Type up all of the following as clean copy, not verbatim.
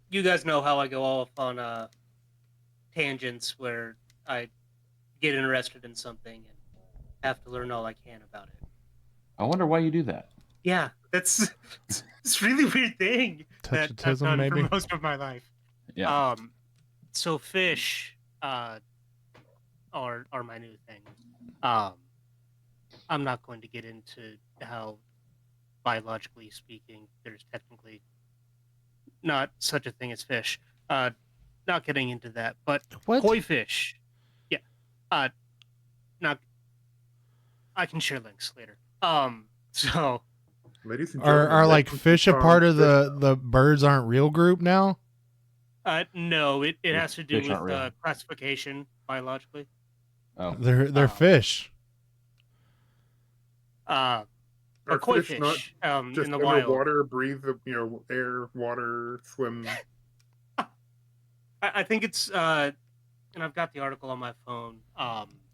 you guys know how I go off on tangents where I get interested in something and have to learn all I can about it. I wonder why you do that. Yeah, that's it's really weird thing that I've Touchatism, done for maybe? most of my life. Yeah. So fish are my new thing. Um, I'm not going to get into how biologically speaking, there's technically not such a thing as fish. Not getting into that, but What? koi fish. Yeah. Not. I can share links later. So Ladies and Are gentlemen, are like welcome to fish a Tom's part of Fish the birds aren't real group now? no, it Yeah, has to do fish with aren't real. classification biologically. Oh, They're Um, fish. Or Are koi fish not fish just in the wild. underwater, breathe air, water, swim? I think it's and I've got the article on my phone.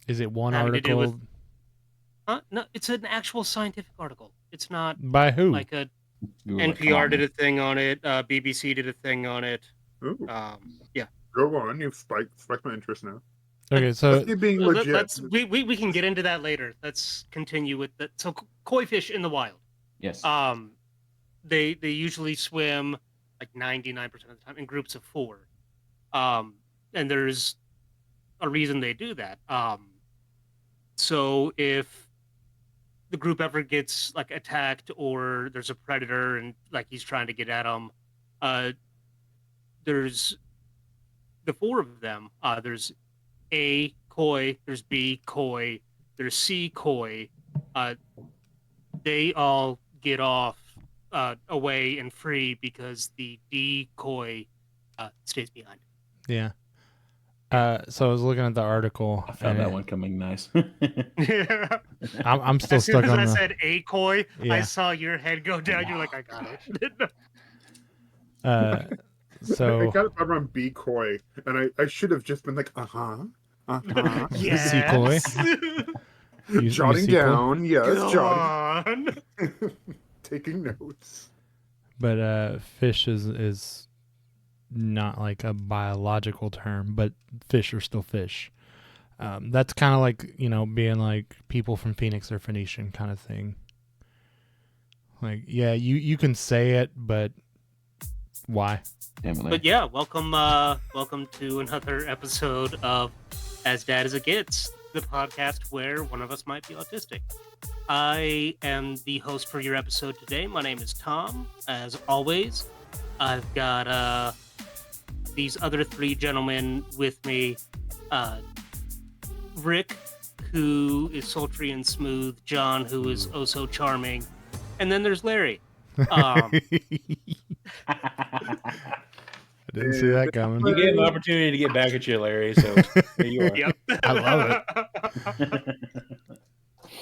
Is it one having to do with article no, it's an actual scientific article. It's not by who? like a Google it. Come NPR on, did man. a thing on it. BBC did a thing on it. Ooh, Yeah. go on. You've spiked my interest now. Okay, so Let's keep being legit. Let's we can get into that later. Let's continue with that. So koi fish in the wild. Yes. They usually swim like 99% of the time in groups of 4. And there's a reason they do that. So if the group ever gets like attacked or there's a predator and like he's trying to get at them, there's the 4 of them. There's A koi, there's B koi, there's C koi. They all get off away and free because the D koi stays behind. yeah. So I was looking at the article. I found and that one coming nice. Yeah. I'm still As soon stuck as on I the. said A koi, Yeah. I saw your head go down. You're like, I got it. I So got it from B Koi, and I should have just been like, Yes. sea koi. You jotting sea koi? down, yes, Go jotting, on. taking notes. But fish is not like a biological term, but fish are still fish. That's kind of like, being like people from Phoenix are Phoenician kind of thing. Like, yeah, you can say it, but why? But yeah, welcome to another episode of As Dad as It Gets, the podcast where one of us might be autistic. I am the host for your episode today. My name is Tom. As always, I've got these other 3 gentlemen with me. Rick, who is sultry and smooth. John, who is oh so charming. And then there's Larry. I didn't see that coming. You gave an opportunity to get back at you, Larry. So there you are. Yep. I love it.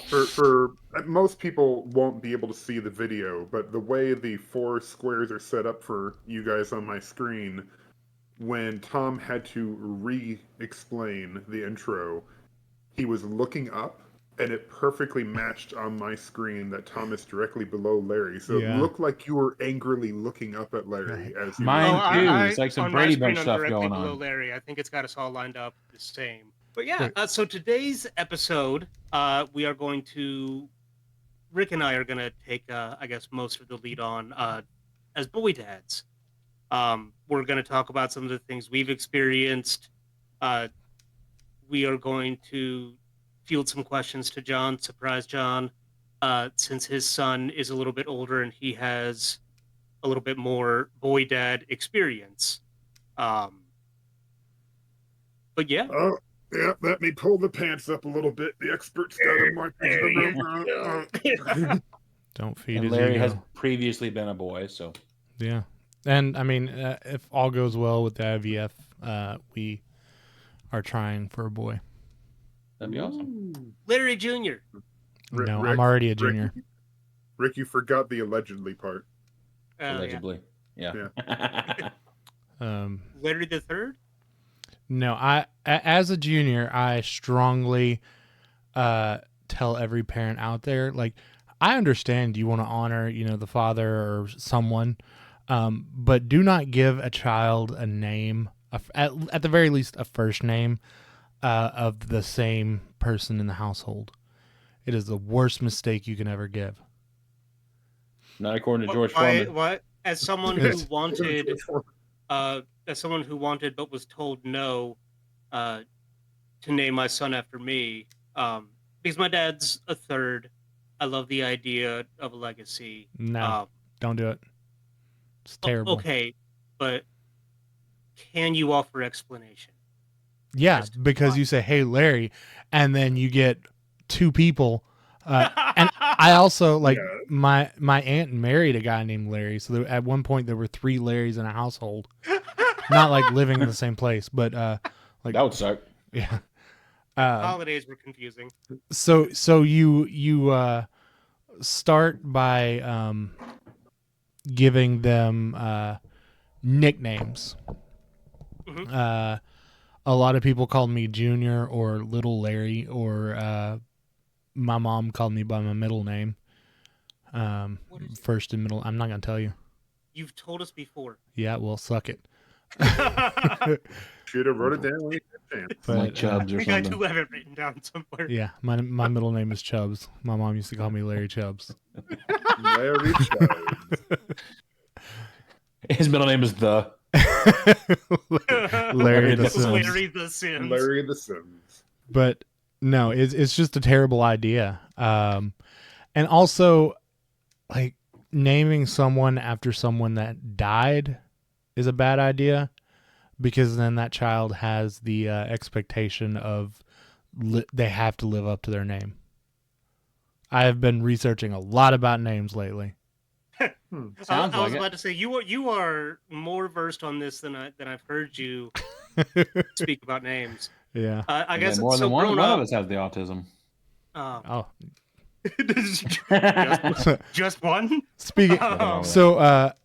For most people won't be able to see the video, but the way the 4 squares are set up for you guys on my screen, when Tom had to re-explain the intro, he was looking up, and it perfectly matched on my screen that Tom is directly below Larry. So Yeah. it looked like you were angrily looking up at Larry as you Mine were. too. It's like some on Brady my screen, Bunch I'm stuff directly going below on. Larry. I think it's got us all lined up the same. But yeah, Great. so today's episode, we are going to... Rick and I are going to take, I guess, most of the lead on as boy dads. We're going to talk about some of the things we've experienced. We are going to field some questions to John, surprise John, since his son is a little bit older and he has a little bit more boy dad experience. But yeah. Oh, yeah, let me pull the pants up a little bit. The expert's got a mic in the room. Don't feed And his Larry ego. has previously been a boy, so Yeah. And I mean, if all goes well with the IVF, we are trying for a boy. that'd be awesome. Larry Jr. No, I'm already a junior. Rick, you forgot the allegedly part. Allegedly. Yeah. Larry the Third? No, as a junior, I strongly tell every parent out there, like, I understand you want to honor, the father or someone, But do not give a child a name, at the very least, a first name of the same person in the household. It is the worst mistake you can ever give. Not according to George Why? Foreman. Why? As someone who wanted, as someone who wanted but was told no, to name my son after me, because my dad's a third. I love the idea of a legacy. No, don't do it. It's terrible. Okay, but can you offer explanation? Yeah, As to because why. you say, "Hey, Larry," and then you get two people. And I also like Yeah. my aunt married a guy named Larry, so at one point there were 3 Larrys in a household, not like living in the same place, but like That would suck. yeah. Holidays were confusing. So you start by giving them nicknames. Mhm. A lot of people called me Junior or Little Larry, or my mom called me by my middle name. What is it? First and middle. I'm not gonna tell you. You've told us before. Yeah, well, suck it. Should have wrote it down when you had a chance. But, Like Chubbs I or think I something. do have it written down somewhere. Yeah, my middle name is Chubbs. My mom used to call me Larry Chubbs. Larry Chubbs. His middle name is The. Larry the It was Sims. Larry the Sims. Larry the Sims. But no, it's just a terrible idea. And also, like, naming someone after someone that died is a bad idea, because then that child has the expectation of they have to live up to their name. I have been researching a lot about names lately. Sounds I was like about it. to say you are more versed on this than I've heard you speak about names. Yeah. I guess more so. than one Growing of up, us has the autism. Oh, just one. speaking. Um, So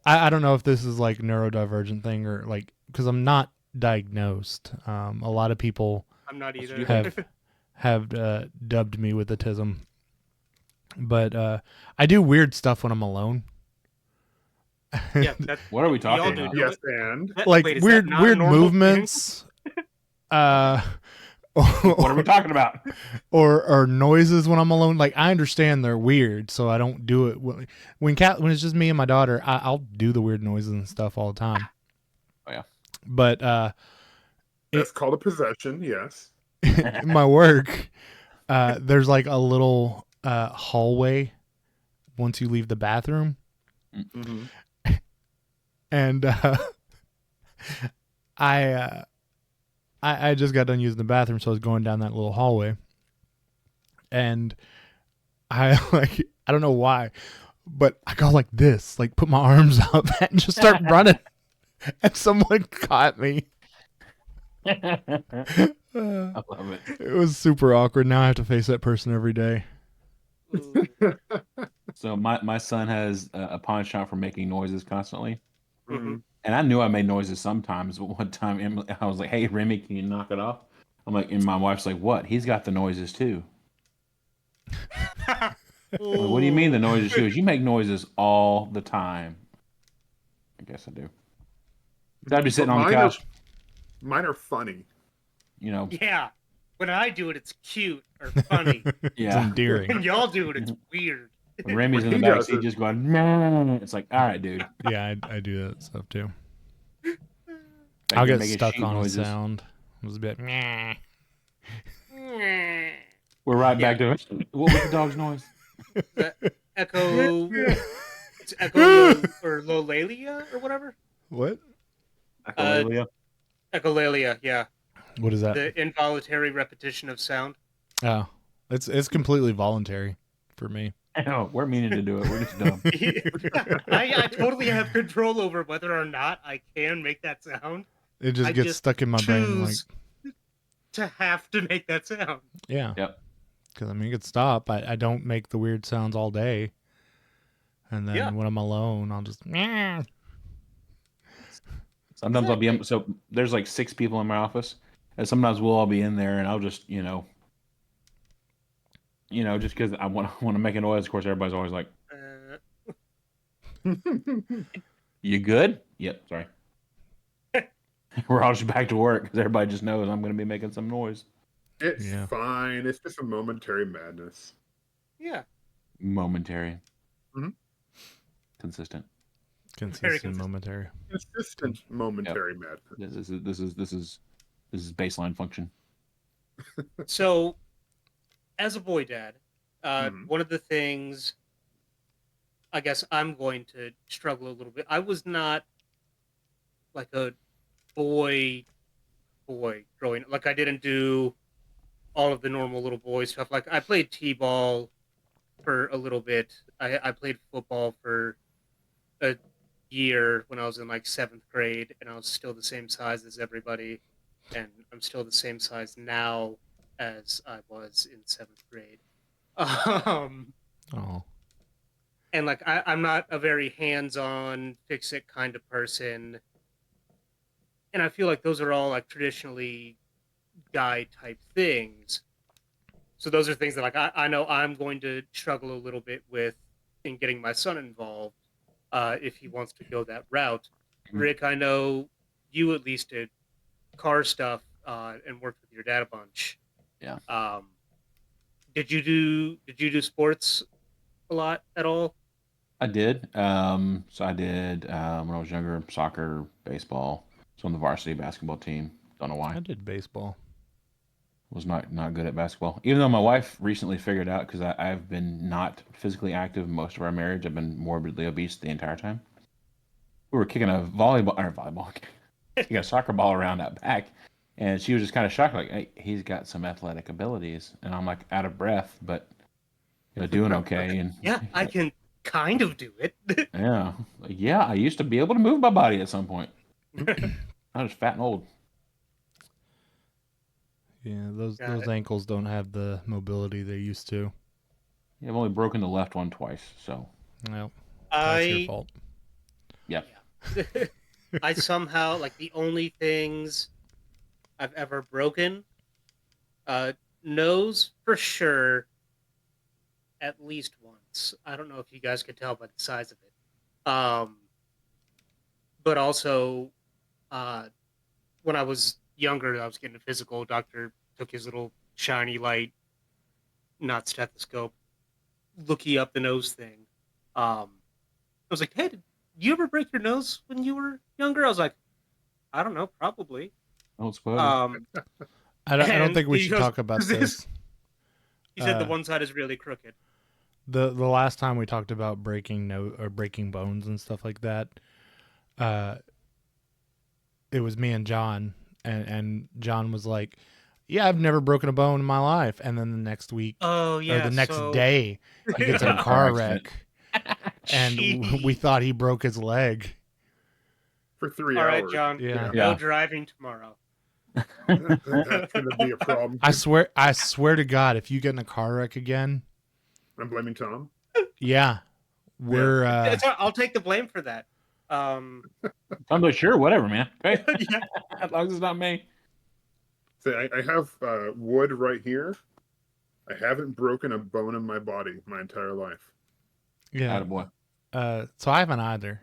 I don't know if this is like neurodivergent thing or like, because I'm not diagnosed. A lot of people I'm not That's either. what you have dubbed me with autism, but I do weird stuff when I'm alone. Yeah, that, What are we we all talking do. about? don't Yes, we? and Like Wait, is weird that not a weird normal thing? movements. What are we talking about? or noises when I'm alone. Like, I understand they're weird, so I don't do it when it's just me and my daughter. I'll do the weird noises and stuff all the time. Oh, yeah. But that's called a possession. Yes. in my work, there's like a little hallway once you leave the bathroom, Mm-hmm. and I just got done using the bathroom, so I was going down that little hallway, and I I don't know why, but I go like this, like put my arms up and just start running, and someone caught me. I love it. It was super awkward. Now I have to face that person every day. Ooh. So my son has a pawn shop for making noises constantly. Mhm. And I knew I made noises sometimes, but one time Emily, I was like, "Hey, Remy, can you knock it off?" I'm like, and my wife's like, "What? He's got the noises too." I'm like, what do you mean the noises too? You make noises all the time. I guess I do. I'd be sitting But on the mine couch, Mine are funny. you know. Yeah, when I do it, it's cute or funny. It's Yeah. endearing. When y'all do it, it's weird. When Remy's in the He back does seat it. just going, "Nah." It's like, all right, dude. Yeah, I do that stuff too. Back I'll there get making stuck sheep on a noises. sound. It was a bit. Meh. We're right Yeah. back to it. What was the dog's noise? Echo. It's Echo or Lolalia or whatever. What? Echolalia? Echolalia, yeah. What is that? The involuntary repetition of sound. Oh, it's completely voluntary for me. No, we're meaning to do it. We're just dumb. I totally have control over whether or not I can make that sound. It just I gets just stuck in my brain. Like, choose to have to make that sound. yeah. Yep. Because I mean, it could stop. I don't make the weird sounds all day, and then Yeah. when I'm alone, I'll just. Meh. Sometimes I'll be in, so there's like 6 people in my office, and sometimes we'll all be in there, and I'll just just because I want to make a noise. Of course, everybody's always like, You good? Yep. Sorry. We're all just back to work because everybody just knows I'm going to be making some noise. It's Yeah. fine. It's just a momentary madness. Yeah. Momentary. Mhm. Consistent. Consistent, consistent. momentary. Consistent momentary madness. This is baseline function. So, as a boy dad, Mhm. one of the things I guess I'm going to struggle a little bit. I was not like a boy growing up. Like I didn't do all of the normal little boy stuff. Like I played t-ball for a little bit. I played football for a year when I was in like 7th grade, and I was still the same size as everybody, and I'm still the same size now as I was in 7th grade. Um, Oh, and like I'm not a very hands-on, fix-it kind of person, and I feel like those are all like traditionally guy type things. So those are things that like I know I'm going to struggle a little bit with in getting my son involved if he wants to go that route. Mhm. Rick, I know you at least did car stuff and worked with your dad a bunch. Yeah. Did you do sports a lot at all? I did. So I did when I was younger, soccer, baseball. So on the varsity basketball team. Don't know why. I did baseball. Was not good at basketball. Even though my wife recently figured out because I've been not physically active most of our marriage. I've been morbidly obese the entire time. We were kicking a kicking a soccer ball around that back, and she was just kind of shocked, like, hey, he's got some athletic abilities, and I'm like out of breath, but doing okay. And Yeah, I can kind of do it. yeah, like, yeah, I used to be able to move my body at some point. I was fat and old. Yeah, those Got those it. ankles don't have the mobility they used to. Yeah, I've only broken the left one twice, so Well, that's your I fault. yeah. I somehow like the only things I've ever broken, uh, nose for sure, at least once. I don't know if you guys could tell by the size of it. But also, uh, when I was younger, I was getting a physical. Doctor took his little shiny light, not stethoscope, looky up the nose thing. I was like, "Hey, did you ever break your nose when you were younger?" I was like, "I don't know, probably." Don't suppose. Um, I don't and think we he should goes, talk about "Is this?" this. He said the Uh, one side is really crooked. the last time we talked about breaking bones and stuff like that, uh, it was me and John, and John was like, "Yeah, I've never broken a bone in my life." And then the next week, Oh or yeah, the next so day, he gets in Got a in a car car accident. wreck, and we Jeez. thought he broke his leg. For 3 All right, hours. John, Yeah. no Yeah. driving tomorrow. That's going to be a problem. I swear to God, if you get in a car wreck again, I'm blaming Tom. yeah, we're I'll take the blame for that. I'm like, sure, whatever, man. Okay. Yeah. As long as it's not me. See, I have wood right here. I haven't broken a bone in my body my entire life. yeah. Attaboy. So I haven't either.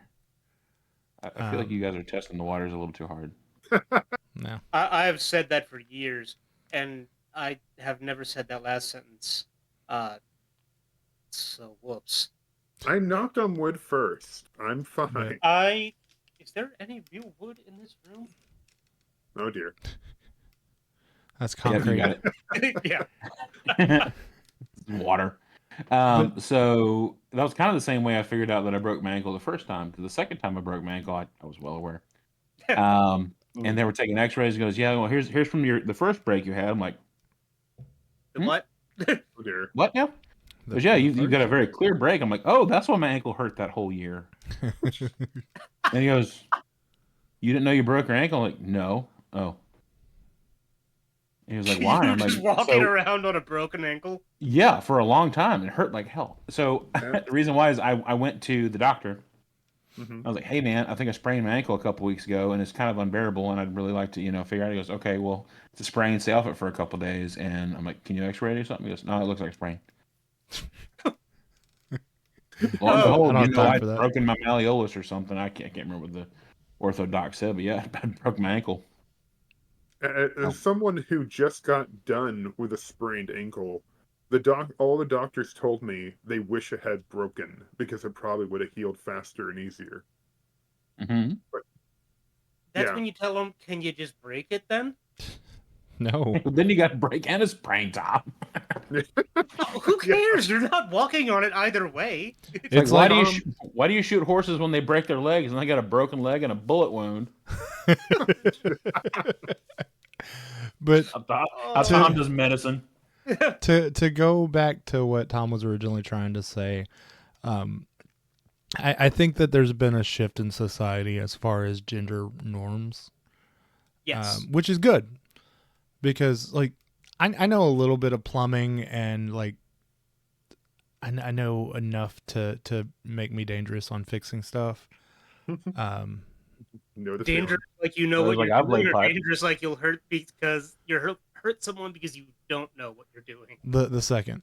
I feel like you guys are testing the waters a little too hard. No. I have said that for years, and I have never said that last sentence. So whoops. I knocked on wood first. I'm fine. But- Is there any real wood in this room? Oh dear. That's Yeah, you concrete. got Yeah. it. Water. So that was kind of the same way I figured out that I broke my ankle the first time. Because the second time I broke my ankle, I was well aware. And they were taking X-rays. He goes, "Yeah, well, here's from the first break you had." I'm like, The what? Oh dear. "What now?" He goes, "Yeah, you got a very clear break." I'm like, "Oh, that's why my ankle hurt that whole year." And he goes, "You didn't know you broke your ankle?" I'm like, "No." Oh. And he was like, "Why?" You were I'm like, just walking "So around on a broken ankle. yeah, for a long time. It hurt like hell." So Yeah. the reason why is I went to the doctor. Hmm. I was like, "Hey man, I think I sprained my ankle a couple weeks ago, and it's kind of unbearable, and I'd really like to, figure out." He goes, "Okay, well, it's a sprain. Stay off it for a couple days." And I'm like, "Can you X-ray it or something?" He goes, "No, it looks like a sprain." Lo and Oh, behold, I don't you have know, time I'd for that. broken my malleolus or something. I can't remember what the orthodox said, but yeah, I broke my ankle. As someone who just got done with a sprained ankle, all the doctors told me they wish it had broken because it probably would have healed faster and easier. Hmm. But that's yeah, when you tell them, "Can you just break it then?" No. Then you got to break and a sprain, Tom. Oh, who Yeah. cares? You're not walking on it either way. It's like, It's why like do you why do you shoot horses when they break their legs and they got a broken leg and a bullet wound? but How Oh. Tom does medicine. to go back to what Tom was originally trying to say, um, I think that there's been a shift in society as far as gender norms, Yes. which is good because like I know a little bit of plumbing and like I know enough to make me dangerous on fixing stuff. Um, no, the Dangerous, like you know I was what like, you're I've doing, laid or pipe. dangerous, like you'll hurt because hurt someone because you don't know what you're doing. the second,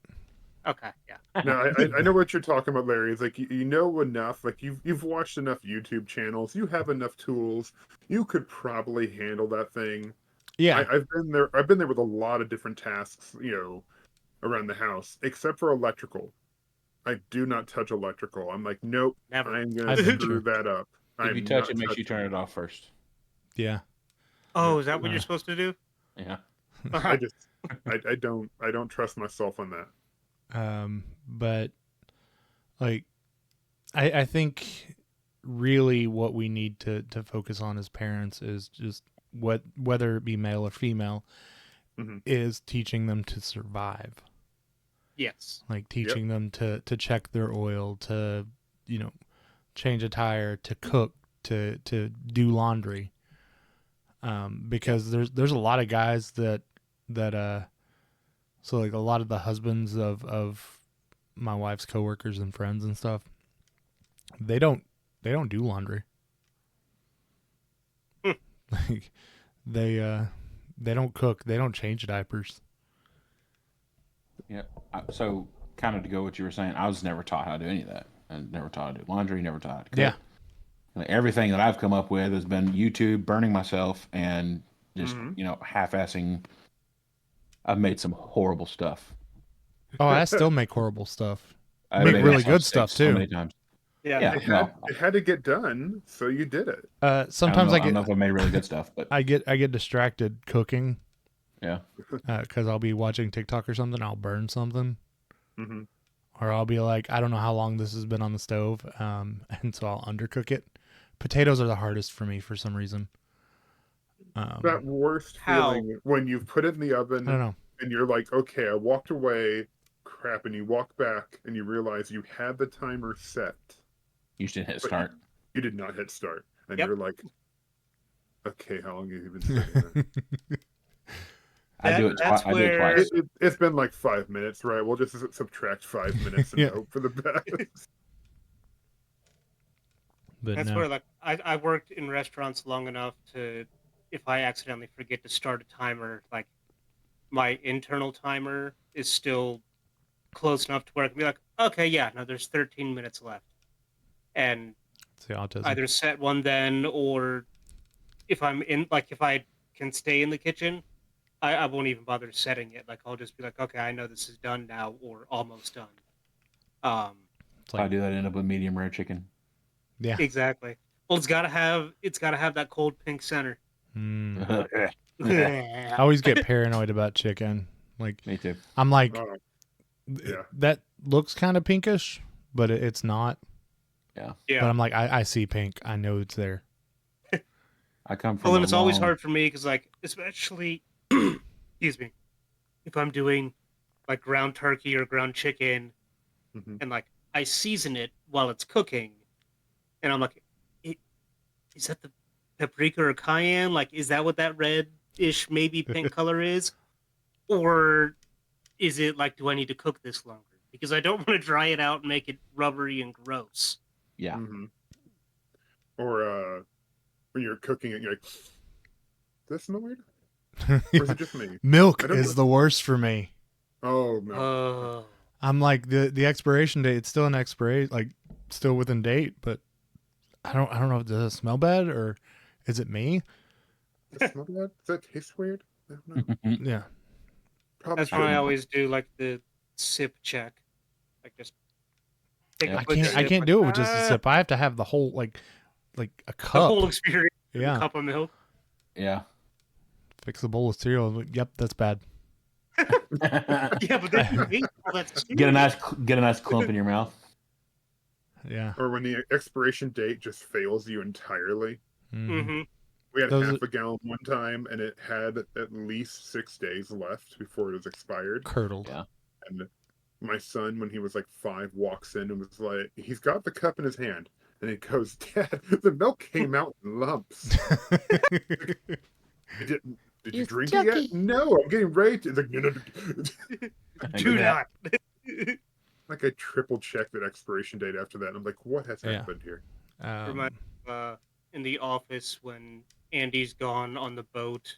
Okay, yeah. No, I know what you're talking about, Larry. It's like you know enough. Like you've watched enough YouTube channels. You have enough tools. You could probably handle that thing. yeah, I've been there. I've been there with a lot of different tasks. Around the house, except for electrical. I do not touch electrical. I'm like, nope. Never. I'm gonna I screw venture. that up. If you I'm touch not it, make sure you touching turn it off first. yeah. Oh, is that what Uh, you're supposed to do? Yeah. I just, I don't trust myself on that. But like I think really what we need to focus on as parents is just whether it be male or female Mhm. is teaching them to survive, Yes. like teaching them to check their oil, to change a tire, to cook, to do laundry, because there's a lot of guys that so like a lot of the husbands of my wife's coworkers and friends and stuff, they don't do laundry. Hmm. Like they don't cook, they don't change diapers. Yeah. So, kind of to go what you were saying, I was never taught how to do any of that. I never taught how to do laundry, never taught how to cook. Yeah. Like, everything that I've come up with has been YouTube, burning myself, and just, Mhm. half-assing. I've made some horrible stuff. Oh, I still make horrible stuff. I've Make made really myself good sick stuff, so too. many times. Yeah. Yeah. It had to get done, so you did it. Sometimes I don't know if I made really good stuff, but I get distracted cooking yeah. because I'll be watching TikTok or something. I'll burn something, Hmm. or I'll be like, I don't know how long this has been on the stove, and so I'll undercook it. Potatoes are the hardest for me for some reason. That worst How? feeling when you've put it in the I oven don't know. and you're like, okay, I walked away, crap, and you walk back and you realize you had the timer set, You should hit but start. you did not hit start, and Yep. you're like, okay, how long have you been sitting there? I do it That's I do it where twice. It's been like 5 minutes, right? We'll just subtract 5 minutes and Yeah. hope for the best. But that's no. where like I worked in restaurants long enough to, if I accidentally forget to start a timer, like my internal timer is still close enough to where I can be like, okay, yeah, no, there's 13 minutes left, and It's the autism. either set one then, or if I'm in, like if I can stay in the kitchen, I won't even bother setting it. Like I'll just be like, okay, I know this is done now or almost done. It's If I like, do that, I end up with medium rare chicken. yeah. Exactly. Well, it's gotta have that cold pink center. I always get paranoid about chicken. Like Me too. I'm like, Oh, yeah. that looks kind of pinkish, but it's not. Yeah. Yeah. But I'm like, I see pink. I know it's there. I come from Well, and a it's always long- hard for me because, like, especially, excuse me, if I'm doing like ground turkey or ground chicken, Mhm. and like I season it while it's cooking, and I'm like, is that the paprika or cayenne? Like, is that what that red-ish, maybe pink color is, or is it like, do I need to cook this longer? Because I don't want to dry it out and make it rubbery and gross. Yeah. Hmm. Or when you're cooking it, you're like, "Does this smell weird? Or is it just me?" Milk I don't is know. the worst for me. Oh no. Oh, I'm like the expiration date. It's still an expiration, like still within date, but I don't know. Does it smell bad or is it me? Does it smell bad? Does that taste weird? I don't know. Yeah. Probably That's when I shouldn't. always do like the sip check. Like just take Yeah. a I quick can't. I sip, can't like, do it with just a sip. I have to have the whole like a the cup. whole experience. with a Yeah. cup of milk. Yeah. Fix the bowl of cereal. Yep, that's bad. Yeah, but then you hate all that get a cereal. nice clump in your mouth. Yeah. Or when the expiration date just fails you entirely. Mhm. Mm-hmm. We had Those half a gallon one time, and it had at least 6 days left before it was expired. Curdled. Yeah. And my son, when he was like 5, walks in and was like, he's got the cup in his hand, and he goes, "Dad, the milk came out in lumps. Did you It's drink it yet? Chucky. No, I'm getting ready to." It's like, no. Do that. not. Like I triple checked that expiration date after that. And I'm like, what has Yeah. happened here? Um, In the office when Andy's gone on the boat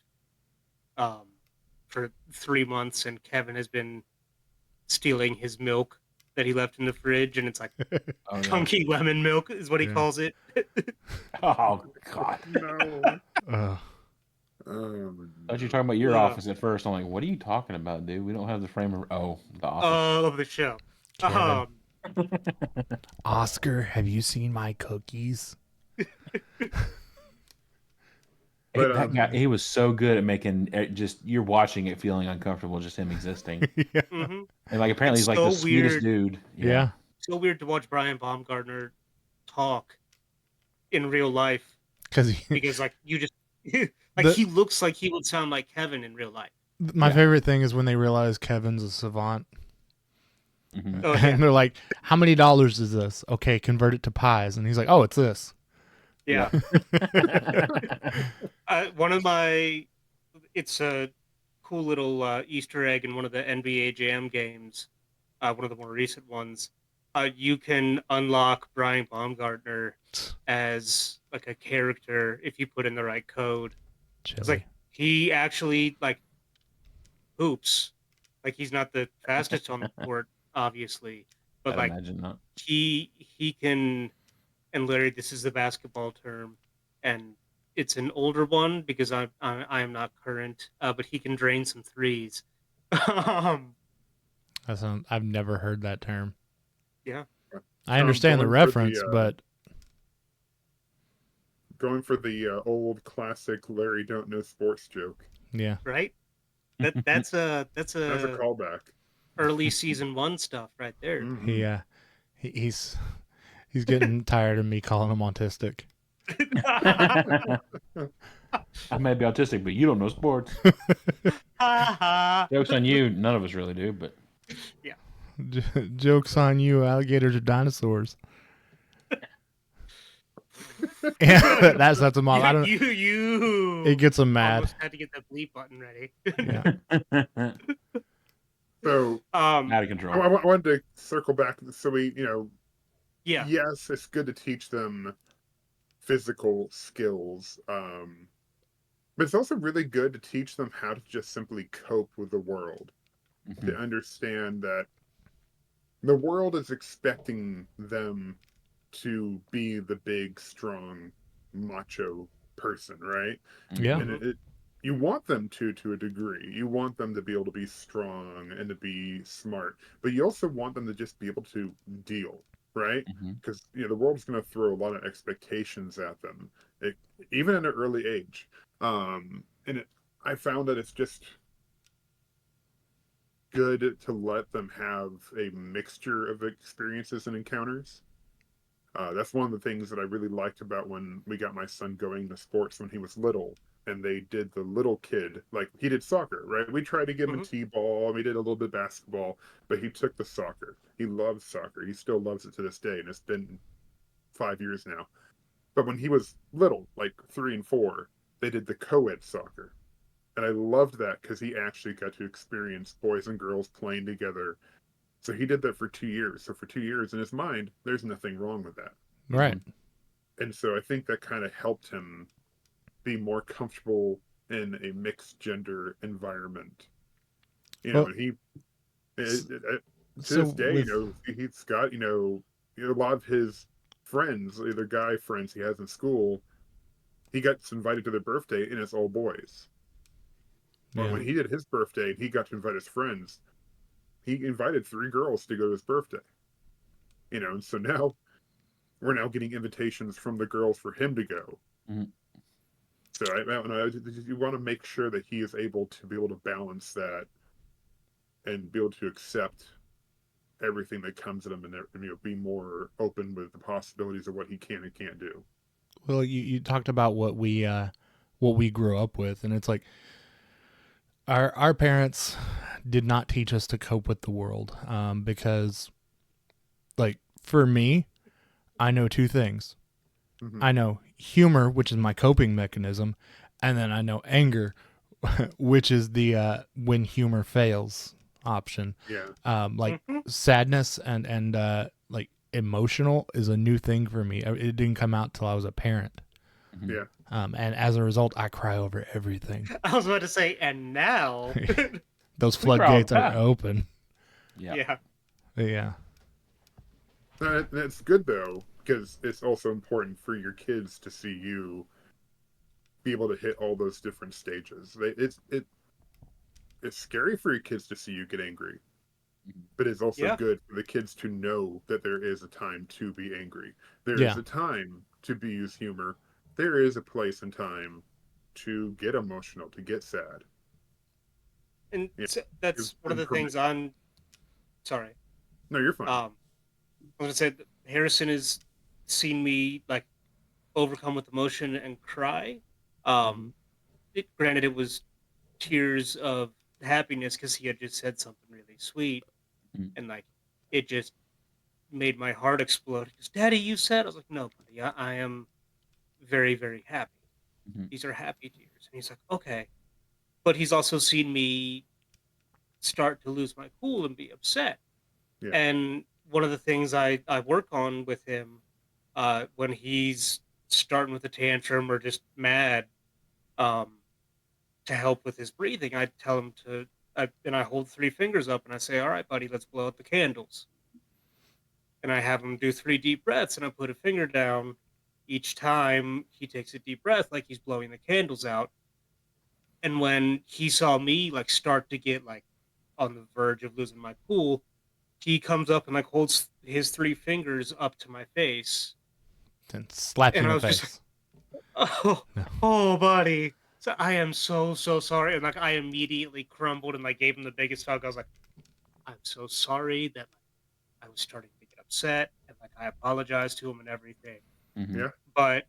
for 3 months and Kevin has been stealing his milk that he left in the fridge, and it's like Oh, yeah. chunky lemon milk is what he Yeah. calls it. Oh God. No. uh, I thought you were talking about your office at first. I'm like, what are you talking about, dude? We don't have the frame of the office. Of the show. Kevin. Oscar, have you seen my cookies? But, that guy, he was so good at making it just you're watching it feeling uncomfortable, just him existing. Yeah. Mhm. And like apparently It's he's like so the sweetest weird. dude. Yeah. So weird to watch Brian Baumgartner talk in real life Because because like you just The- he looks like he would sound like Kevin in real life. my Yeah. favorite thing is when they realize Kevin's a savant. Mhm. Oh, yeah. And they're like, how many dollars is this? Okay, convert it to pies. And he's like, oh, it's this. Yeah. One of my, it's a cool little Easter egg in one of the NBA Jam games, one of the more recent ones. You can unlock Brian Baumgartner as like a character if you put in the right code. It's Chili. like he actually like hoops. Like he's not the fastest on the court, obviously, but I'd like imagine not. he can. And Larry, this is the basketball term, and it's an older one because I am not current, but he can drain some threes. I've never heard that term. Yeah. I understand the going for reference, but going for the old classic Larry don't know sports joke. yeah. Right. That's a That's a callback. early season 1 stuff right there. Mhm. He's getting tired of me calling him autistic. I may be autistic, but you don't know sports. Jokes on you. None of us really do, but Joke's on you, alligators are dinosaurs. Yeah, that sets him off. I don't. You. It gets him mad. Almost had to get the bleep button ready. Yeah. So Um. out of I control. wanted to circle back. So we, Yeah. yes, it's good to teach them physical skills. But it's also really good to teach them how to just simply cope with the world. Mhm. To understand that the world is expecting them to be the big, strong, macho person, right? Yeah. And you want them to a degree. You want them to be able to be strong and to be smart, but you also want them to just be able to deal, right? Mhm. Because the world's going to throw a lot of expectations at them, even at an early age. I found that it's just good to let them have a mixture of experiences and encounters. That's one of the things that I really liked about when we got my son going to sports when he was little, and they did the little kid, like he did soccer, right? We tried to get him Mhm. a t-ball, and we did a little bit of basketball, but he took the soccer. He loves soccer. He still loves it to this day, and it's been 5 years now. But when he was little, like 3 and 4, they did the co-ed soccer. And I loved that because he actually got to experience boys and girls playing together. So he did that for 2 years. So for 2 years in his mind, there's nothing wrong with that. Right. And so I think that kind of helped him be more comfortable in a mixed gender environment. Well- And To this day, he's got, a lot of his friends, either guy friends he has in school, he gets invited to their birthday and it's all boys. But Yeah. when he did his birthday and he got to invite his friends, he invited 3 girls to go to his birthday. And so now we're now getting invitations from the girls for him to go. Mhm. So you want to make sure that he is able to be able to balance that and be able to accept everything that comes at him, and be more open with the possibilities of what he can and can't do. Well, you talked about what we grew up with, and it's like our parents did not teach us to cope with the world, because, like, for me, I know two things. Mhm. I know humor, which is my coping mechanism, and then I know anger, which is the when humor fails option. Yeah. Like Mhm. sadness and like emotional is a new thing for me. It didn't come out till I was a parent. Mhm. Yeah. And as a result, I cry over everything. I was about to say, and now, Those We cry all the floodgates are time. open. Yeah. yeah, Yeah. That's good though, because it's also important for your kids to see you be able to hit all those different stages. It's scary for your kids to see you get angry, Mhm. but it's also yeah, good for the kids to know that there is a time to be angry. There is Yeah. a time to use humor. There is a place and time to get emotional, to get sad. and Yeah, so give that's one of them the things permission. I'm sorry. No, you're fine. I was gonna say that Harrison has seen me like overcome with emotion and cry. Mhm. Granted, it was tears of happiness because he had just said something really sweet, Mhm. and like it just made my heart explode. He goes, "Daddy, you said." I was like, "No, buddy, I am very, very happy. Mhm. These are happy tears." And he's like, "Okay," but he's also seen me start to lose my cool and be upset. Yeah. And one of the things I work on with him, when he's starting with a tantrum or just mad, um, to help with his breathing, I tell him to, and I hold 3 fingers up and I say, "All right, buddy, let's blow out the candles." And I have him do 3 deep breaths, and I put a finger down each time he takes a deep breath, like he's blowing the candles out. And when he saw me like start to get like on the verge of losing my cool, he comes up and like holds his 3 fingers up to my face, And slap you and in I the was just like, face. "Oh, No. oh, buddy." So I am so so sorry, and like I immediately crumbled and like gave him the biggest hug. I was like, "I'm so sorry that like I was starting to get upset, and like I apologized to him and everything." Mhm. Yeah. But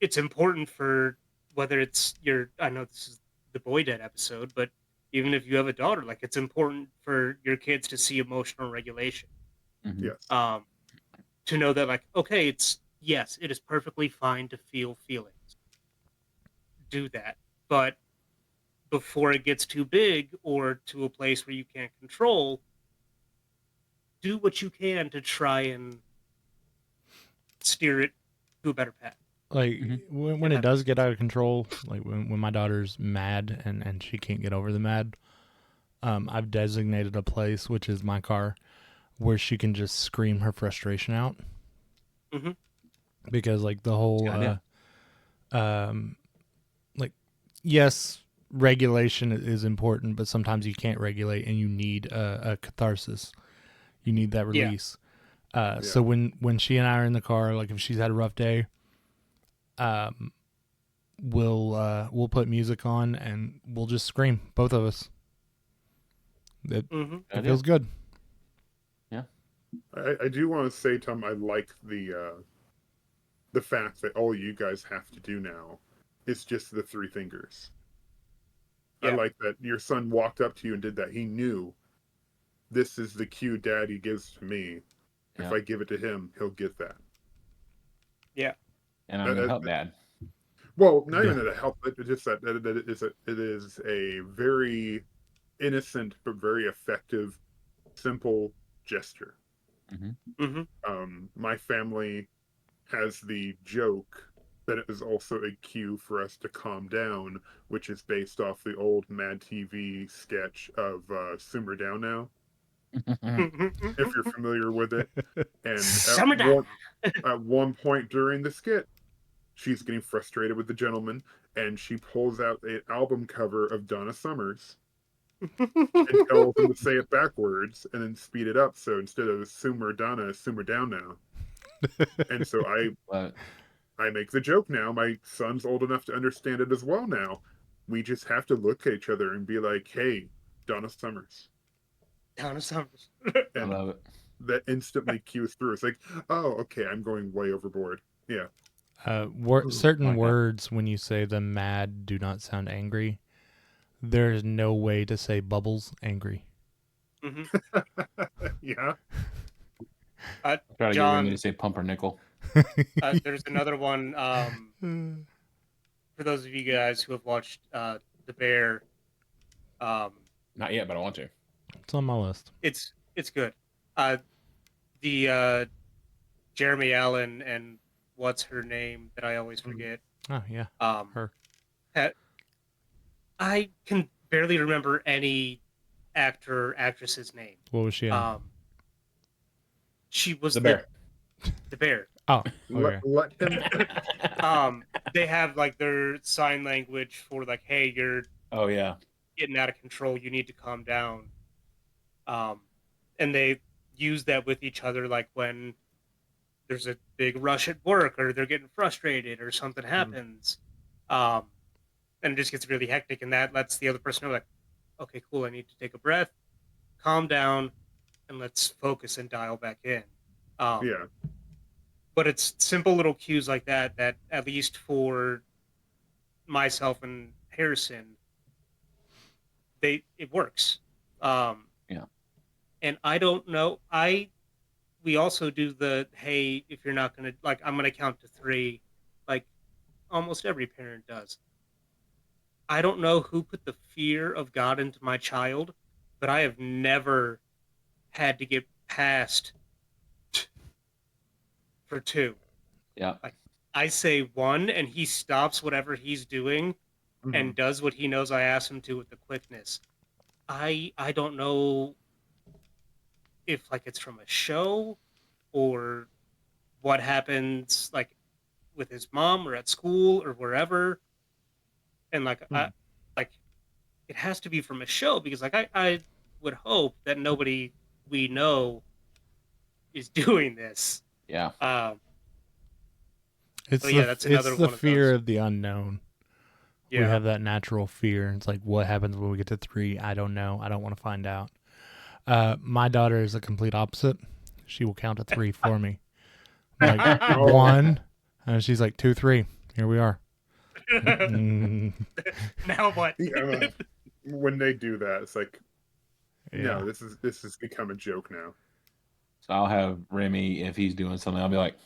it's important for whether it's your, I know this is the boy dad episode, but even if you have a daughter, like it's important for your kids to see emotional regulation. Mhm. Yes. Um, to know that like, okay, it's yes, it is perfectly fine to feel feelings. Do that. But before it gets too big or to a place where you can't control, do what you can to try and steer it to a better path. Like Mhm. when If it that does makes get sense. out of control, like when my daughter's mad and she can't get over the mad, I've designated a place, which is my car, where she can just scream her frustration out. Hmm. Because like the It's a whole good idea. um like yes, regulation is important, but sometimes you can't regulate and you need a catharsis. You need that Yeah. release. Yeah. So when she and I are in the car, like if she's had a rough day, um, we'll put music on and we'll just scream, both of us. It Hmm. Good it idea. feels good. Yeah. I do want to say, Tom, I like the fact that all you guys have to do now is just the 3 fingers. I Yeah. like that your son walked up to you and did that. He knew this is the cue daddy gives to me. If Yeah. I give it to him, he'll get that. Yeah. And I'm That- gonna that- help Dad. well, not Yeah. even that it helps, but just that it is a very innocent but very effective, simple gesture. Mhm. Hmm. My family has the joke that it is also a cue for us to calm down, which is based off the old Mad TV sketch of Simmer Down Now. if you're familiar with it. And Summertime. at one point during the skit, she's getting frustrated with the gentleman, and she pulls out an album cover of Donna Summers and tells him to say it backwards and then speed it up. So instead of Sumer Donna, Sumer down now. And so But I make the joke now. My son's old enough to understand it as well now. We just have to look at each other and be like, "Hey, Donna Summers." Donna Summers. I And love it. that instantly cues through. It's like, oh, okay, I'm going way overboard. Yeah. Certain like that. words, when you say them mad, do not sound angry. There is no way to say bubbles angry. Hmm. Yeah. I try to John- get Remy to say pumpernickel. There's another one. For those of you guys who have watched The Bear, Not yet, but I want to. It's on my list. it's good. The Jeremy Allen and what's her name that I always forget. Oh yeah, her. I can barely remember any actor or actress's name. What was she in? She was The Bear. The Bear. Oh, okay. Let him. They have like their sign language for like, hey, you're Oh yeah. getting out of control. You need to calm down. And they use that with each other, like when there's a big rush at work or they're getting frustrated or something happens. And it just gets really hectic, and that lets the other person know, like, okay, cool, I need to take a breath, calm down, and let's focus and dial back in. Yeah. But it's simple little cues like that that, at least for myself and Harrison, it works. Yeah. And I don't know. We also do the, hey, if you're not gonna, like, I'm gonna count to 3, like almost every parent does. I don't know who put the fear of God into my child, but I have never had to get past for 2. Yeah. I say 1 and he stops whatever he's doing Mhm. and does what he knows I asked him to with the quickness. I don't know if like it's from a show or what happens like with his mom or at school or wherever. And like like it has to be from a show, because like I would hope that nobody we know is doing this. Yeah. It's But yeah, that's another it's the one of fear those. of the unknown. Yeah. We have that natural fear. It's like, what happens when we get to 3? I don't know. I don't want to find out. My daughter is the complete opposite. She will count to 3 for me. I'm like Oh. 1, and she's like 2, 3. Here we are. Mm, Now what? Yeah, when they do that, it's like, yeah. no, this has become a joke now. So I'll have Remy, if he's doing something, I'll be like,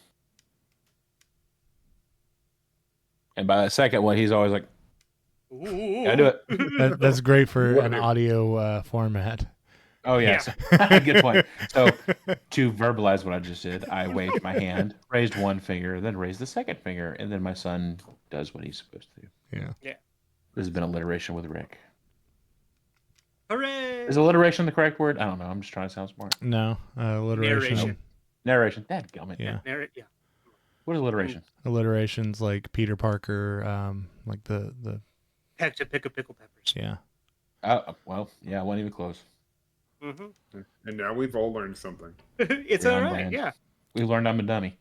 and by the second one, he's always like, Ooh. "Can I do it?" That's great for What an if- audio format. Oh yes, good point. So to verbalize what I just did, I waved my hand, raised one finger, then raised the second finger, and then my son does what he's supposed to do. Yeah. Yeah. This has been alliteration with Rick. Hooray! Is alliteration the correct word? I don't know. I'm just trying to sound smart. No, alliteration. Narration. Narration. Dadgummit. Yeah. Yeah. What is alliteration? Alliterations like Peter Parker, like the Heck to pick a pickle peppers. yeah. Well, yeah, I wasn't even close. Mm-hmm. And now we've all learned something. It's You're all on right. brand. Yeah. We learned I'm a dummy.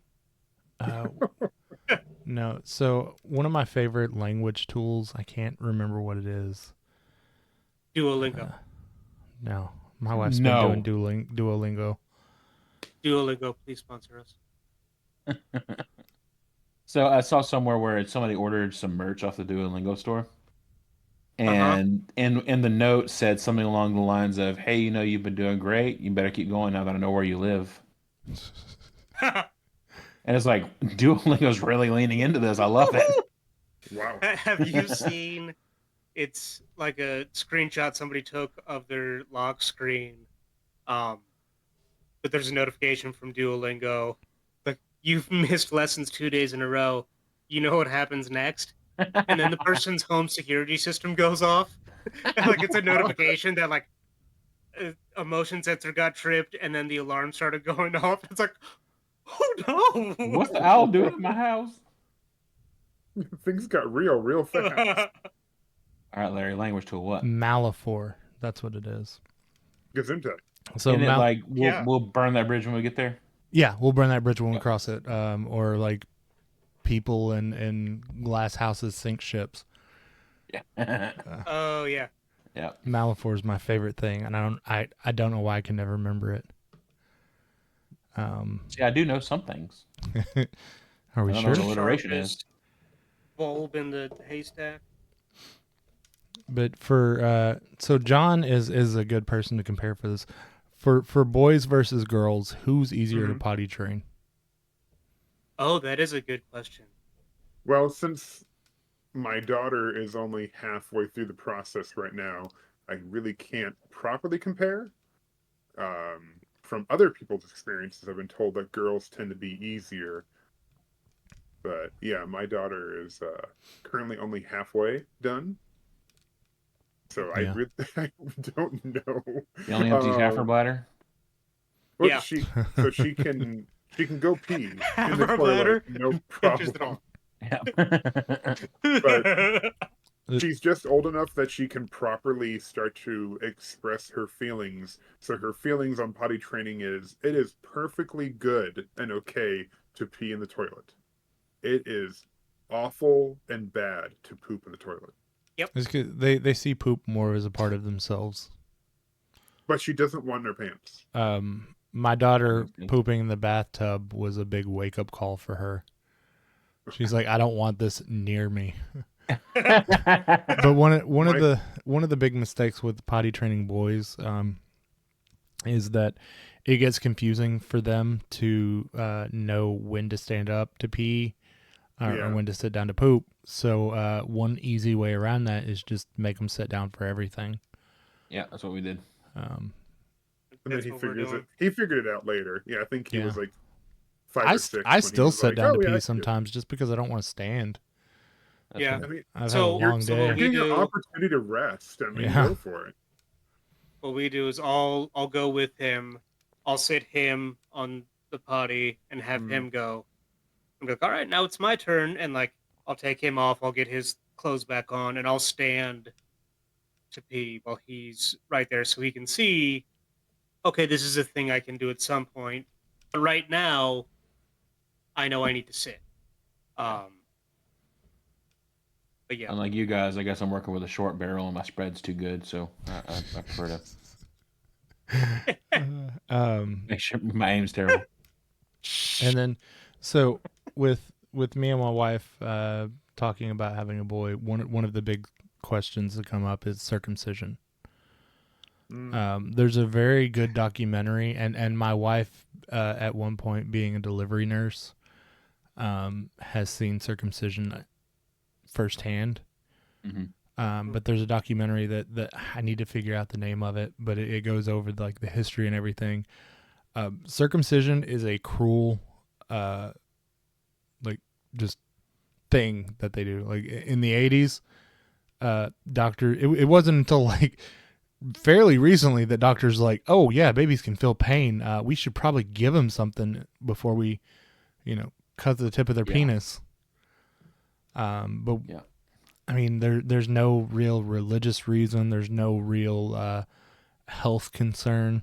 No, so one of my favorite language tools, I can't remember what it is. Duolingo. No, my wife's No. been doing Duolingo. Duolingo, please sponsor us. So I saw somewhere where somebody ordered some merch off the Duolingo store. And in the note said something along the lines of, "Hey, you know, you've been doing great. You better keep going now that I know where you live." And it's like, Duolingo's really leaning into this. I love it. Wow. Have you seen? It's like a screenshot somebody took of their lock screen, but there's a notification from Duolingo, like, you've missed lessons 2 days in a row. You know what happens next? And then the person's home security system goes off, and like it's a notification that like a motion sensor got tripped, and then the alarm started going off. It's like, oh no! What's the owl doing in my house? Things got real fast. All right, Larry. Language to what? Malifor. That's what it is. Gesundheit. So Isn't it like Yeah. we'll burn that bridge when we get there? yeah, we'll burn that bridge when we cross it. Or like people in glass houses sink ships. Yeah. Oh yeah. Yeah. Malifor is my favorite thing, and I don't know why I can never remember it. See, I do know some things. Are we I don't know sure? what alliteration is. Sharpest bulb in the haystack. But for so John is a good person to compare for this. For boys versus girls, who's easier to Mhm. potty train? Oh, that is a good question. Well, since my daughter is only halfway through the process right now, I really can't properly compare. From other people's experiences, I've been told that girls tend to be easier. But yeah, my daughter is currently only halfway done. So Yeah. I don't know. You only empties half her Um, bladder. well, Yeah. she can go pee Half in the her toilet, bladder? no Pinches it problem. Yeah. She's just old enough that she can properly start to express her feelings. So her feelings on potty training it is perfectly good and okay to pee in the toilet. It is awful and bad to poop in the toilet. It's 'cause they see poop more as a part of themselves. But she doesn't want in her pants. My daughter Understand. pooping in the bathtub was a big wake up call for her. She's like, I don't want this near me. But one of the big mistakes with potty training boys is that it gets confusing for them to know when to stand up to pee or Yeah. when to sit down to poop. So one easy way around that is just make them sit down for everything. Yeah, that's what we did. And then That's he what we're figures doing. it. He figured it out later. Yeah, I think he Yeah. was like 5 I or 6. I when he still was sit like, down "Oh, to yeah, I pee can do it." sometimes just because I don't want to stand. That's Yeah. what- I mean, I've So- had a long so day. what you're we getting an do- opportunity to rest. I mean, Yeah. go for it. What we do is I'll go with him. I'll sit him on the potty and have Mm. him go. I'm like, all right, now it's my turn, and like I'll take him off. I'll get his clothes back on, and I'll stand to pee while he's right there, so he can see. Okay, this is a thing I can do at some point. But right now, I know I need to sit. But yeah, Unlike you guys, I guess I'm working with a short barrel and my spread's too good, so I prefer to make sure my aim's terrible. And then, so with me and my wife talking about having a boy, one of the big questions that come up is circumcision. Mm. There's a very good documentary, and my wife, at one point being a delivery nurse, has seen circumcision firsthand. Mm-hmm. But there's a documentary that I need to figure out the name of it, but it goes over like the history and everything. Circumcision is a cruel, like just thing that they do. Like in the 80s, it wasn't until like fairly recently that doctors like, oh yeah, babies can feel pain. We should probably give them something before we, cut the tip of their Yeah. penis. But Yeah. I mean, there's no real religious reason. There's no real health concern.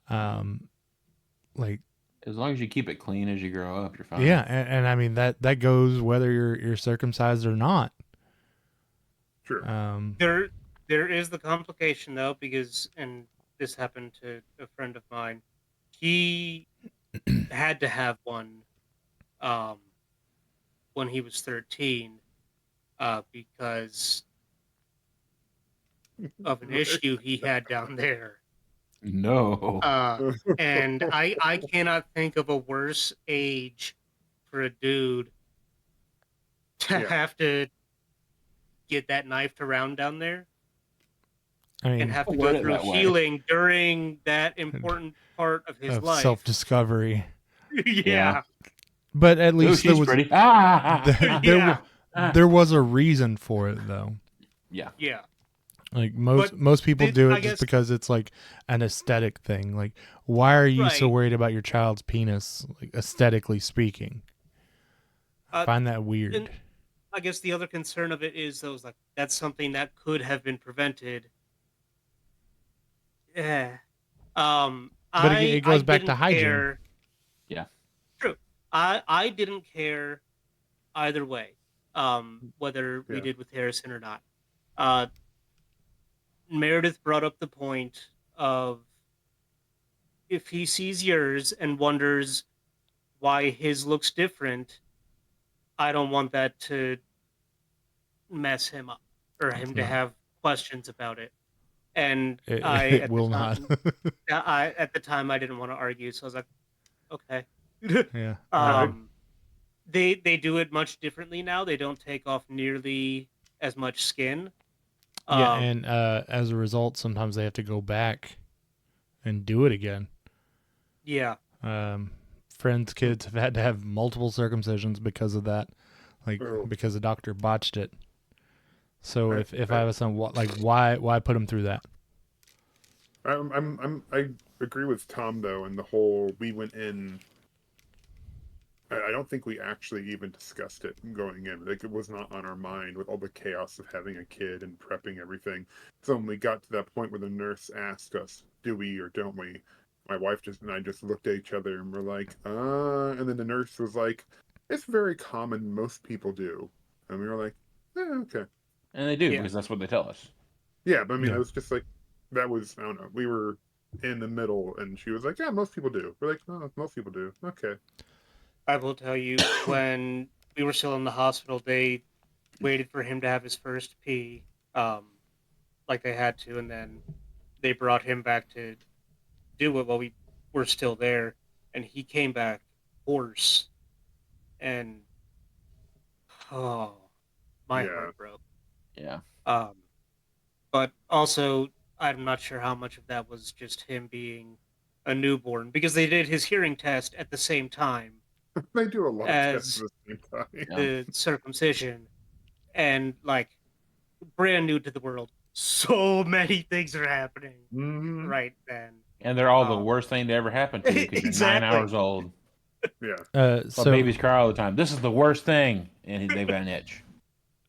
Like, As long as you keep it clean as you grow up, you're fine. yeah, and I mean that goes whether you're circumcised or not. Sure. there is the complication though, because and this happened to a friend of mine. He had to have one when he was 13 because of an issue he had down there. No. And I cannot think of a worse age for a dude to Yeah. have to get that knifed around down there I mean, and have to Word go it through that way. healing during that important part of his of life. self-discovery. Yeah. But at Ooh, least she's there was pretty. there, Yeah. there was a reason for it though. Yeah. Yeah. Like But most people did- do I it just guess- because it's like an aesthetic thing. Like, why are you so Right. worried about your child's penis, like aesthetically speaking? I Uh, find that weird. and- I guess the other concern of it is those like that's something that could have been prevented. Yeah. But it goes back to didn't hygiene. care- Yeah. True. I didn't care either way. Whether we Yeah. did with Harrison or not. Uh, Meredith brought up the point of if he sees yours and wonders why his looks different, I don't want that to mess him up or him to No. have questions about it. And It, I it at will the not. time, at the time I didn't want to argue, so I was like, okay. Yeah. They do it much differently now. They don't take off nearly as much skin. Yeah, Um, and as a result, sometimes they have to go back and do it again. yeah. Friends' kids have had to have multiple circumcisions because of that, like Oh. because the doctor botched it. So Right, if I have a son, why put him through that? I agree with Tom though, and the whole we went in. I don't think we actually even discussed it going in. Like it was not on our mind with all the chaos of having a kid and prepping everything. So when we got to that point where the nurse asked us, "Do we or don't we?" My wife and I just looked at each other and we're like, And then the nurse was like, "It's very common. Most people do." And we were like, "Yeah, okay." And they do Yeah. because that's what they tell us. Yeah, but I mean, Yeah. it was just like that was I don't know. We were in the middle, and she was like, "Yeah, most people do." We're like, "Oh, most people do." Okay. I will tell you, when we were still in the hospital, they waited for him to have his first pee, like they had to, and then they brought him back to do it while we were still there, and he came back hoarse, and oh, my Yeah. heart broke. Yeah. But also, I'm not sure how much of that was just him being a newborn, because they did his hearing test at the same time. They do a lot of tests As- at the same time. Yeah. The circumcision, and like brand new to the world, so many things are happening Mhm. right then. And they're all the Um, worst thing to ever happen to you because you're 9 Exactly. hours old. Yeah. So So babies cry all the time. This is the worst thing, and they've got an itch.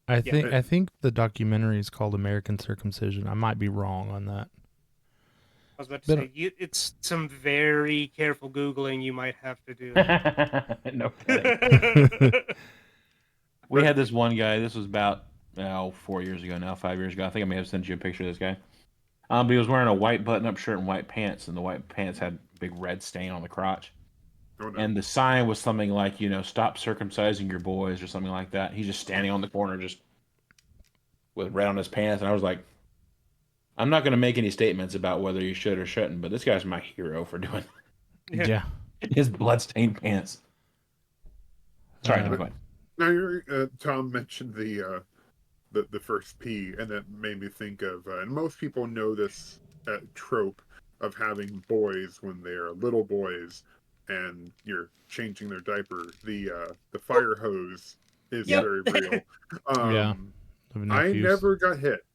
I Yeah. think the documentary is called American Circumcision. I might be wrong on that. I was about to But- say, it's some very careful googling you might have to do. No kidding. We had this one guy. This was about 4 years ago now, 5 years ago. I think I may have sent you a picture of this guy. But he was wearing a white button-up shirt and white pants, and the white pants had a big red stain on the crotch. Oh, no. And the sign was something like, stop circumcising your boys or something like that. He's just standing on the corner, just with red on his pants, and I was like, I'm not going to make any statements about whether you should or shouldn't, but this guy's my hero for doing Yeah. his bloodstained pants. Sorry, Uh, no, go ahead. Now, Tom mentioned the first P, and that made me think of, and most people know this trope of having boys when they're little boys, and you're changing their diaper. The fire hose is Yep. very real. Yeah. of I nephews. never got hit.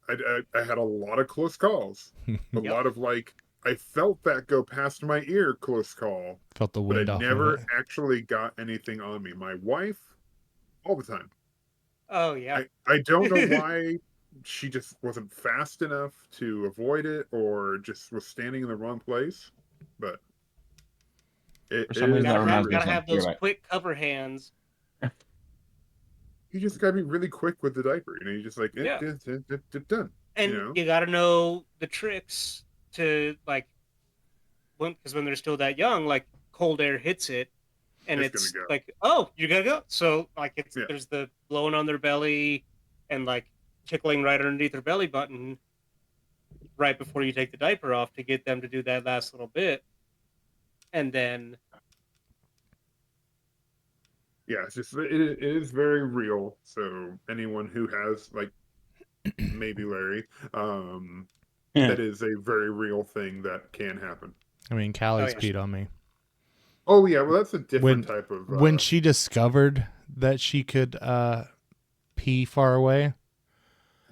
I had a lot of close calls. A Yep. lot of I felt that go past my ear close call, Felt the but wind I off never of it. actually got anything on me. My wife, all the time. Oh yeah. I don't know why she just wasn't fast enough to avoid it or just was standing in the wrong place. But For some reason, that Gotta reminds me of have something. those You're right. quick cover hands. you just gotta be really quick with the diaper. You just Yeah. done. And You know? you got to know the tricks to because when they're still that young, like cold air hits it, and It's it's gonna go. like, oh, you gotta go. So Yeah. there's the blowing on their belly and like tickling right underneath their belly button right before you take the diaper off to get them to do that last little bit, and then Yeah, it's just it is very real. So anyone who has maybe Larry, that is a very real thing that can happen. I mean, Callie's yeah. peed on me. Oh yeah, well that's a different When- type of When she discovered that she could pee far away,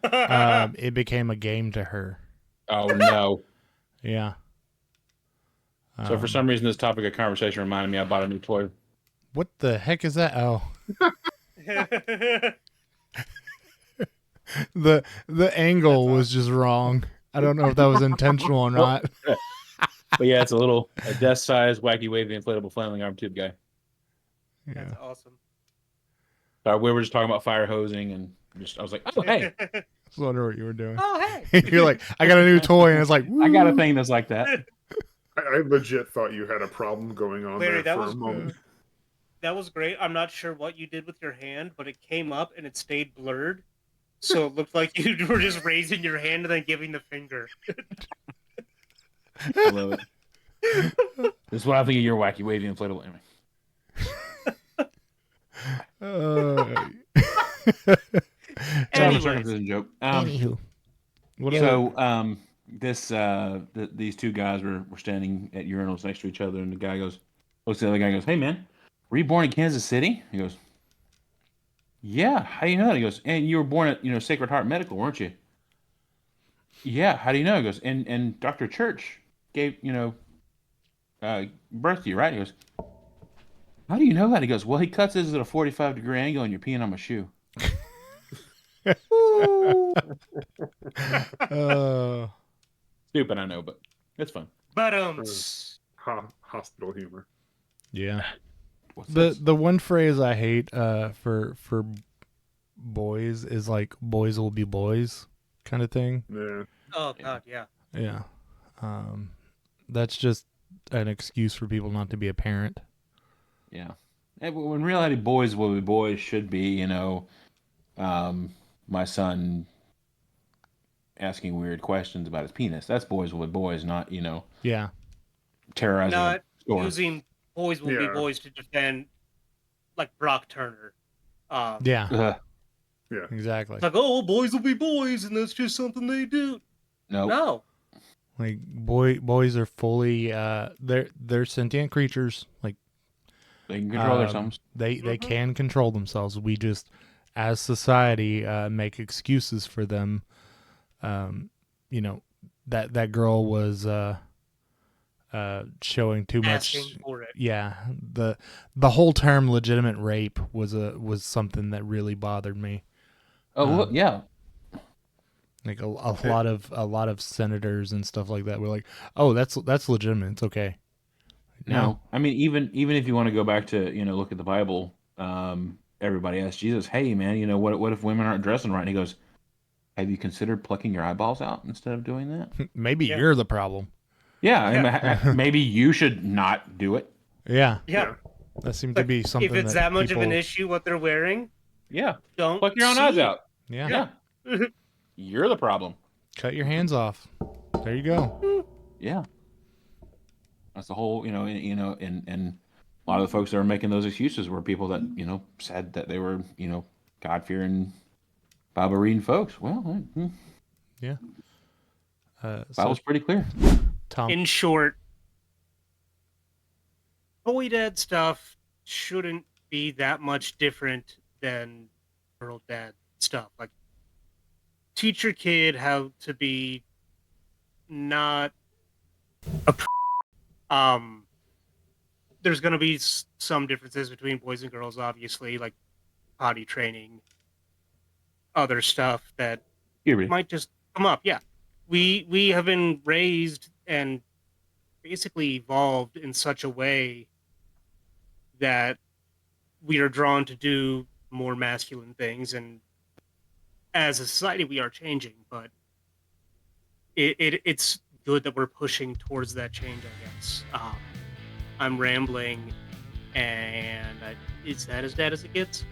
it became a game to her. Oh no! Yeah. So for some reason, this topic of conversation reminded me I bought a new toy. What the heck is that? Oh, the angle was just wrong. I don't know if that was intentional or not. But yeah, it's a desk-sized, wacky, wavy, inflatable flailing arm tube guy. Yeah. That's awesome. We were just talking about fire hosing, and I was like, oh hey, I was wondering what you were doing. Oh, hey. You're like, I got a new toy, and it's like, I got a woo. thing that's like that. I legit thought you had a problem going on Larry, there that for was a moment. that was great. I'm not sure what you did with your hand, but it came up and it stayed blurred. So it looked like you were just raising your hand and then giving the finger. I love it. This is what I think of your wacky, wavy, inflatable. Anyway. Anyways. Circumcision joke. Anywho, what else? So these two guys were standing at urinals next to each other, and the guy looks at the other guy and goes, "Hey man, were you born in Kansas City?" He goes, "Yeah." "How do you know that?" He goes, "And you were born at Sacred Heart Medical, weren't you?" "Yeah." "How do you know?" He goes, "And Dr. Church gave birth to you, right?" He goes, "How do you know that?" He goes, "Well, he cuts his at a 45-degree angle, and you're peeing on my shoe." Stupid, I know, but it's fun. But Hospital humor. Yeah. What's The one phrase I hate for boys is like boys will be boys kind of thing. Yeah. oh god, yeah. Yeah. That's just an excuse for people not to be a parent. Yeah. And when reality, boys will be boys should be, my son asking weird questions about his penis. That's boys will be boys, not, Yeah. terrorizing a Not store. using boys will be Yeah. boys to defend like Brock Turner. Yeah. Ugh. Exactly. It's like, oh, boys will be boys, and that's just something they do. Nope. No. Like boys are fully they're sentient creatures. Like They can control themselves. They Mhm. can control themselves. We just as society make excuses for them. That girl was showing too much. Asking for it. Yeah, the whole term legitimate rape was something that really bothered me. Oh, look, yeah. Like a lot of senators and stuff like that were like, "Oh, that's legitimate. It's okay." No. I mean, even if you want to go back to, look at the Bible, everybody asked Jesus, "Hey, man, what if women aren't dressing right?" And he goes, "Have you considered plucking your eyeballs out instead of doing that?" Maybe Yeah. you're the problem. Yeah, maybe you should not do it. Yeah, Yeah. that seemed to be something. If it's that much of an people- issue, what they're wearing, Yeah. don't Pluck your own see eyes it. out. Yeah. Yeah. You're the problem. Cut your hands off. There you go. Yeah. That's the whole, and a lot of the folks that were making those excuses were people that, said that they were, God-fearing, Bible-reading folks. Well, Yeah. Bible's pretty clear. Tom. In short, boy dad stuff shouldn't be that much different than girl dad stuff. Like, teach your kid how to be not a there's going to be some differences between boys and girls, obviously, like potty training, other stuff that Puberty. might just come up. Yeah, we have been raised and basically evolved in such a way that we are drawn to do more masculine things, and as a society we are changing, but it's good that we're pushing towards that change, I guess. I'm rambling, and it's that as bad as it gets.